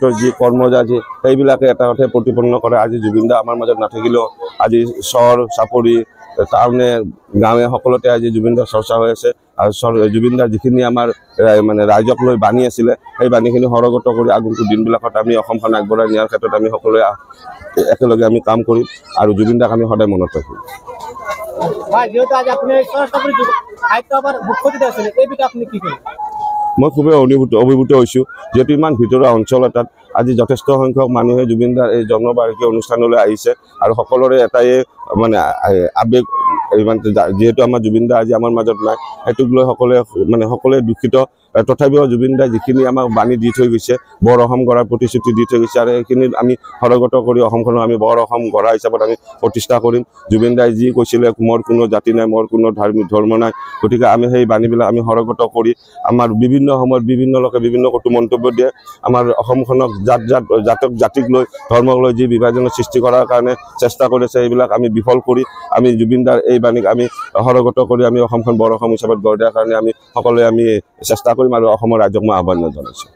তেখেতৰ যি কৰ্মযাজী সেইবিলাকে এটা কথাই প্ৰতিপন্ন কৰে। আজি জুবিন দা আমাৰ মাজত নাথাকিলেও আজি চহৰ চাপৰি টাউনে গাঁৱে সকলোতে আজি জুবিন দাৰ চৰ্চা হৈ আছে। আৰু জুবিন দাৰ যিখিনি আমাৰ মানে ৰাইজক লৈ বাণী আছিলে সেই বাণীখিনি সৰগত কৰি আগন্তুক দিনবিলাকত আমি অসমখন আগবঢ়াই নিয়াৰ ক্ষেত্ৰত আমি সকলোৱে একেলগে আমি কাম কৰিম আৰু জুবিন দাক আমি সদায় মনত ৰাখিম। মই খুবেই অভিভূত হৈছোঁ, যিহেতু ইমান ভিতৰুৱা অঞ্চল এটাত আজি যথেষ্ট সংখ্যক মানুহে জুবিন দাৰ এই জন্মবাৰ্ষিকী অনুষ্ঠানলৈ আহিছে আৰু সকলোৰে এটাই মানে আৱেগ, যিহেতু আমাৰ জুবিন দা আজি আমাৰ মাজত নাই, সেইটোক লৈ সকলোৱে দুখিত। তথাপিও জুবিন দাই যিখিনি আমাক বাণী দি থৈ গৈছে, বৰ অসম গঢ়াৰ প্ৰতিশ্ৰুতি দি থৈ গৈছে, আৰু সেইখিনি আমি সৰগত কৰি অসমখনক আমি বৰ অসম গঢ়া হিচাপত আমি প্ৰতিষ্ঠা কৰিম। জুবিন দাই যি কৈছিলে, মোৰ কোনো জাতি নাই, মোৰ কোনো ধৰ্ম নাই, গতিকে আমি সেই বাণীবিলাক আমি সৰগত কৰি আমাৰ বিভিন্ন সময়ত বিভিন্ন লোকে বিভিন্ন কটু মন্তব্য দিয়ে, আমাৰ অসমখনক জাতিক লৈ ধৰ্মক লৈ যি বিভাজনৰ সৃষ্টি কৰাৰ কাৰণে চেষ্টা কৰিছে, এইবিলাক আমি বিফল কৰি আমি জুবিন দাৰ এই বাণীক আমি সৰগত কৰি আমি অসমখন বৰ অসম হিচাপত গঢ় দিয়াৰ কাৰণে আমি সকলোৱে আমি চেষ্টা কৰিম আৰু অসমৰ ৰাইজক মই আহ্বান জনাইছোঁ।